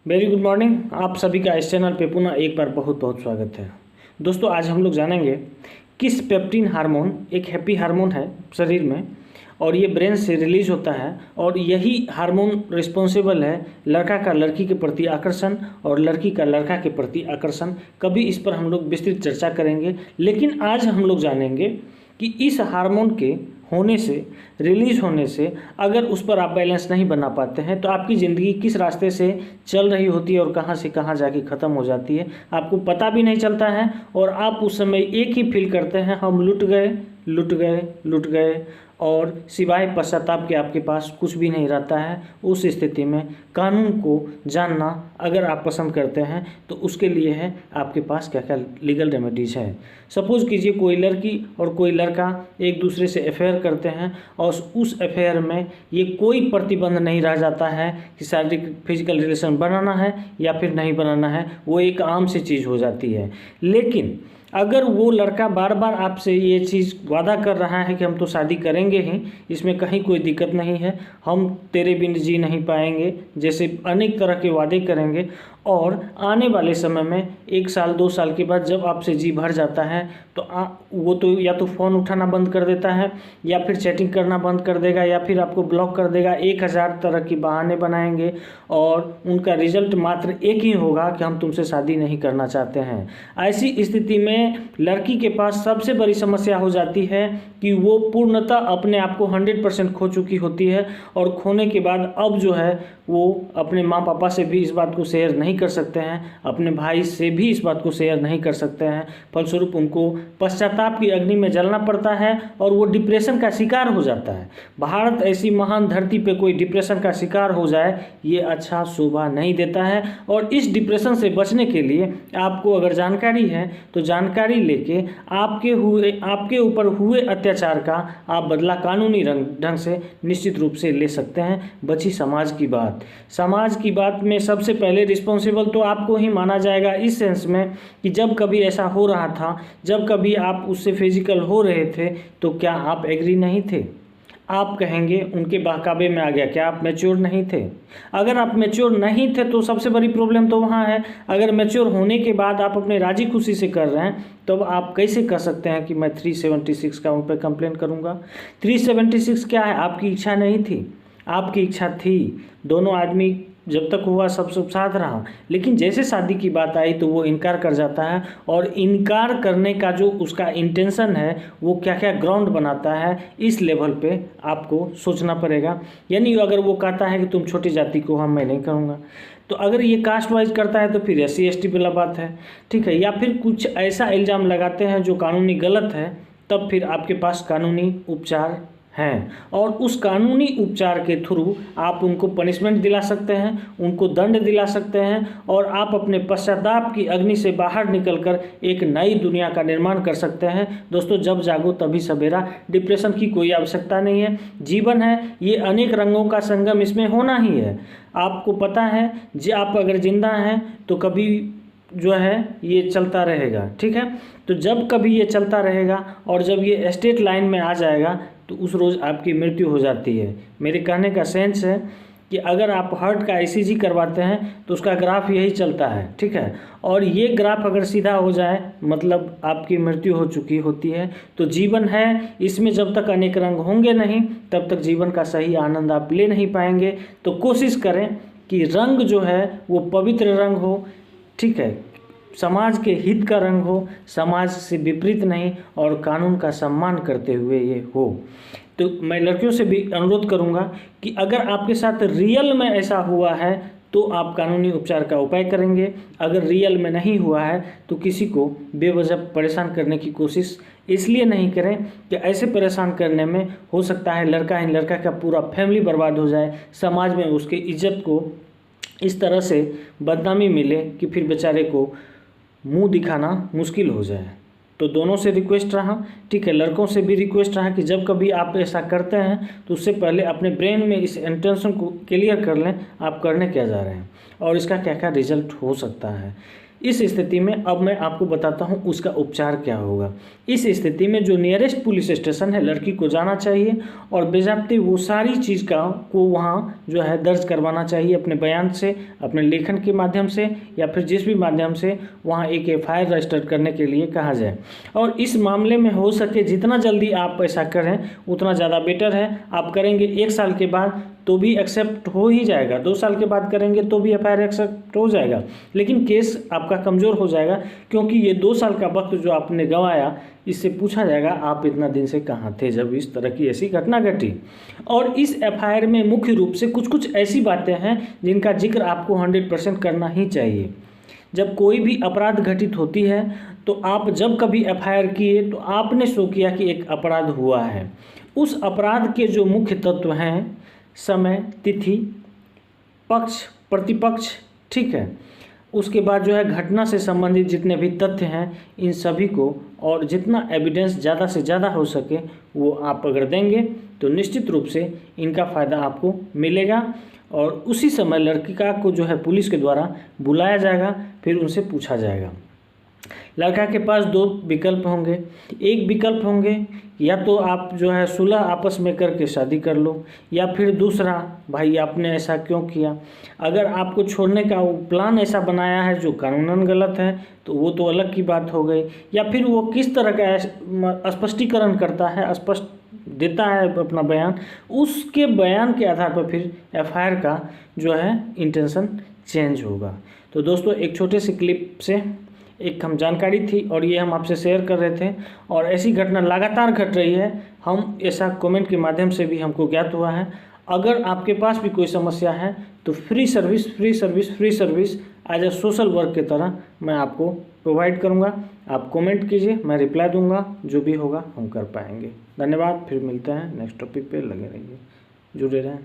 Very good morning. आप सभी का इस चैनल पे पुनः एक बार बहुत बहुत स्वागत है। दोस्तों, आज हम लोग जानेंगे किस पेप्टिन हार्मोन एक हैप्पी हार्मोन है शरीर में और ये ब्रेन से रिलीज होता है और यही हार्मोन रिस्पॉन्सिबल है लड़का का लड़की के प्रति आकर्षण और लड़की का लड़का के प्रति आकर्षण। कभी इस पर हम लोग विस्तृत चर्चा करेंगे, लेकिन आज हम लोग जानेंगे कि इस हार्मोन के होने से, रिलीज होने से अगर उस पर आप बैलेंस नहीं बना पाते हैं तो आपकी ज़िंदगी किस रास्ते से चल रही होती है और कहाँ से कहाँ जाके ख़त्म हो जाती है, आपको पता भी नहीं चलता है। और आप उस समय एक ही फील करते हैं, हम लुट गए लुट गए लुट गए, और सिवाय पश्चाताप के आपके पास कुछ भी नहीं रहता है। उस स्थिति में कानून को जानना अगर आप पसंद करते हैं तो उसके लिए है आपके पास क्या क्या लीगल रेमेडीज़ है। सपोज़ कीजिए कोई लड़की और कोई लड़का एक दूसरे से अफेयर करते हैं और उस अफेयर में ये कोई प्रतिबंध नहीं रह जाता है कि शारीरिक फिजिकल रिलेशन बनाना है या फिर नहीं बनाना है, वो एक आम सी चीज़ हो जाती है। लेकिन अगर वो लड़का बार बार आपसे ये चीज़ वादा कर रहा है कि हम तो शादी करेंगे ही, इसमें कहीं कोई दिक्कत नहीं है, हम तेरे बिन जी नहीं पाएंगे, जैसे अनेक तरह के वादे करेंगे, और आने वाले समय में 1 साल 2 साल के बाद जब आपसे जी भर जाता है तो वो तो या तो फ़ोन उठाना बंद कर देता है या फिर चैटिंग करना बंद कर देगा या फिर आपको ब्लॉक कर देगा। 1000 तरह की बहाने बनाएंगे और उनका रिजल्ट मात्र एक ही होगा कि हम तुमसे शादी नहीं करना चाहते हैं। ऐसी स्थिति में लड़की के पास सबसे बड़ी समस्या हो जाती है कि वो पूर्णतः अपने आप को 100% खो चुकी होती है, और खोने के बाद अब जो है वो अपने माँ पापा से भी इस बात को शेयर नहीं कर सकते हैं, अपने भाई से भी इस बात को शेयर नहीं कर सकते हैं। फलस्वरूप उनको पश्चाताप की अग्नि में जलना पड़ता है और वो डिप्रेशन का शिकार हो जाता है। भारत ऐसी महान धरती पे कोई डिप्रेशन का शिकार हो जाए ये अच्छा शोभा नहीं देता है। और इस डिप्रेशन से बचने के लिए आपको अगर जानकारी है तो जानकारी लेके आपके ऊपर हुए अत्याचार का आप बदला कानूनी ढंग से निश्चित रूप से ले सकते हैं। बची समाज की बात। समाज की बात में सबसे पहले रिस्पॉन्सिबल तो आपको ही माना जाएगा, इस सेंस में कि जब कभी ऐसा हो रहा था, जब कभी आप उससे फिजिकल हो रहे थे तो क्या आप एग्री नहीं थे? आप कहेंगे उनके बहकावे में आ गया, क्या आप मैच्योर नहीं थे? अगर आप मैच्योर नहीं थे तो सबसे बड़ी प्रॉब्लम तो वहाँ है। अगर मैच्योर होने के बाद आप अपने राजी खुशी से कर रहे हैं तब आप कैसे कह सकते हैं कि मैं 376 का उन पर कंप्लेंट करूँगा? 376 क्या है? आपकी इच्छा नहीं थी, आपकी इच्छा थी। दोनों आदमी जब तक हुआ सब सुख साथ रहा, लेकिन जैसे शादी की बात आई तो वो इनकार कर जाता है, और इनकार करने का जो उसका इंटेंशन है वो क्या क्या ग्राउंड बनाता है इस लेवल पे आपको सोचना पड़ेगा। यानी अगर वो कहता है कि तुम छोटी जाति को हम मैं नहीं करूँगा, तो अगर ये कास्ट वाइज करता है तो फिर SC ST वाला बात है, ठीक है। या फिर कुछ ऐसा इल्ज़ाम लगाते हैं जो कानूनी गलत है, तब फिर आपके पास कानूनी उपचार हैं, और उस कानूनी उपचार के थ्रू आप उनको पनिशमेंट दिला सकते हैं, उनको दंड दिला सकते हैं, और आप अपने पश्चाताप की अग्नि से बाहर निकलकर एक नई दुनिया का निर्माण कर सकते हैं। दोस्तों, जब जागो तभी सवेरा। डिप्रेशन की कोई आवश्यकता नहीं है। जीवन है ये अनेक रंगों का संगम इसमें होना ही है। आपको पता है आप अगर जिंदा हैं तो कभी जो है ये चलता रहेगा, ठीक है। तो जब कभी ये चलता रहेगा और जब ये स्ट्रेट लाइन में आ जाएगा तो उस रोज़ आपकी मृत्यु हो जाती है। मेरे कहने का सेंस है कि अगर आप हार्ट का ECG करवाते हैं तो उसका ग्राफ यही चलता है, ठीक है। और ये ग्राफ अगर सीधा हो जाए मतलब आपकी मृत्यु हो चुकी होती है। तो जीवन है इसमें जब तक अनेक रंग होंगे नहीं तब तक जीवन का सही आनंद आप ले नहीं पाएंगे। तो कोशिश करें कि रंग जो है वो पवित्र रंग हो, ठीक है, समाज के हित का रंग हो, समाज से विपरीत नहीं, और कानून का सम्मान करते हुए ये हो। तो मैं लड़कियों से भी अनुरोध करूंगा कि अगर आपके साथ रियल में ऐसा हुआ है तो आप कानूनी उपचार का उपाय करेंगे। अगर रियल में नहीं हुआ है तो किसी को बेवजह परेशान करने की कोशिश इसलिए नहीं करें कि ऐसे परेशान करने में हो सकता है लड़का का पूरा फैमिली बर्बाद हो जाए, समाज में उसके इज्जत को इस तरह से बदनामी मिले कि फिर बेचारे को मुंह दिखाना मुश्किल हो जाए। तो दोनों से रिक्वेस्ट रहा, ठीक है, लड़कों से भी रिक्वेस्ट रहा कि जब कभी आप ऐसा करते हैं तो उससे पहले अपने ब्रेन में इस इंटेंशन को क्लियर कर लें, आप करने क्या जा रहे हैं और इसका क्या क्या रिजल्ट हो सकता है। इस स्थिति में अब मैं आपको बताता हूँ उसका उपचार क्या होगा। इस स्थिति में जो नियरेस्ट पुलिस स्टेशन है लड़की को जाना चाहिए और बेज़ाब्ते वो सारी चीज़ को वहाँ जो है दर्ज करवाना चाहिए अपने बयान से, अपने लेखन के माध्यम से या फिर जिस भी माध्यम से वहाँ एक FIR रजिस्टर करने के लिए कहा जाए। और इस मामले में हो सके जितना जल्दी आप ऐसा करें उतना ज़्यादा बेटर है। आप करेंगे 1 साल के बाद तो भी एक्सेप्ट हो ही जाएगा, 2 साल के बाद करेंगे तो भी FIR एक्सेप्ट हो जाएगा, लेकिन केस आपका कमज़ोर हो जाएगा क्योंकि ये 2 साल का वक्त जो आपने गंवाया इससे पूछा जाएगा आप इतना दिन से कहाँ थे जब इस तरह की ऐसी घटना घटी। और इस FIR में मुख्य रूप से कुछ कुछ ऐसी बातें हैं जिनका जिक्र आपको 100% करना ही चाहिए। जब कोई भी अपराध घटित होती है तो आप जब कभी FIR किए तो आपने शो किया कि एक अपराध हुआ है। उस अपराध के जो मुख्य तत्व हैं, समय, तिथि, पक्ष, प्रतिपक्ष, ठीक है, उसके बाद जो है घटना से संबंधित जितने भी तथ्य हैं इन सभी को और जितना एविडेंस ज़्यादा से ज़्यादा हो सके वो आप अगर देंगे तो निश्चित रूप से इनका फ़ायदा आपको मिलेगा। और उसी समय लड़किका को जो है पुलिस के द्वारा बुलाया जाएगा, फिर उनसे पूछा जाएगा। लड़का के पास 2 विकल्प होंगे। एक विकल्प होंगे या तो आप जो है सुलह आपस में करके शादी कर लो, या फिर दूसरा भाई आपने ऐसा क्यों किया। अगर आपको छोड़ने का वो प्लान ऐसा बनाया है जो कानूनन गलत है तो वो तो अलग की बात हो गई, या फिर वो किस तरह का स्पष्टीकरण करता है, स्पष्ट देता है अपना बयान, उसके बयान के आधार पर फिर FIR का जो है इंटेंशन चेंज होगा। तो दोस्तों एक छोटे से क्लिप से एक हम जानकारी थी और ये हम आपसे शेयर कर रहे थे और ऐसी घटना लगातार घट रही है। हम ऐसा कमेंट के माध्यम से भी हमको ज्ञात हुआ है। अगर आपके पास भी कोई समस्या है तो free service as a social work की तरह मैं आपको प्रोवाइड करूंगा। आप कमेंट कीजिए, मैं रिप्लाई दूंगा, जो भी होगा हम कर पाएंगे। धन्यवाद, फिर मिलते हैं नेक्स्ट टॉपिक पे। लगे रहिए, जुड़े रहें।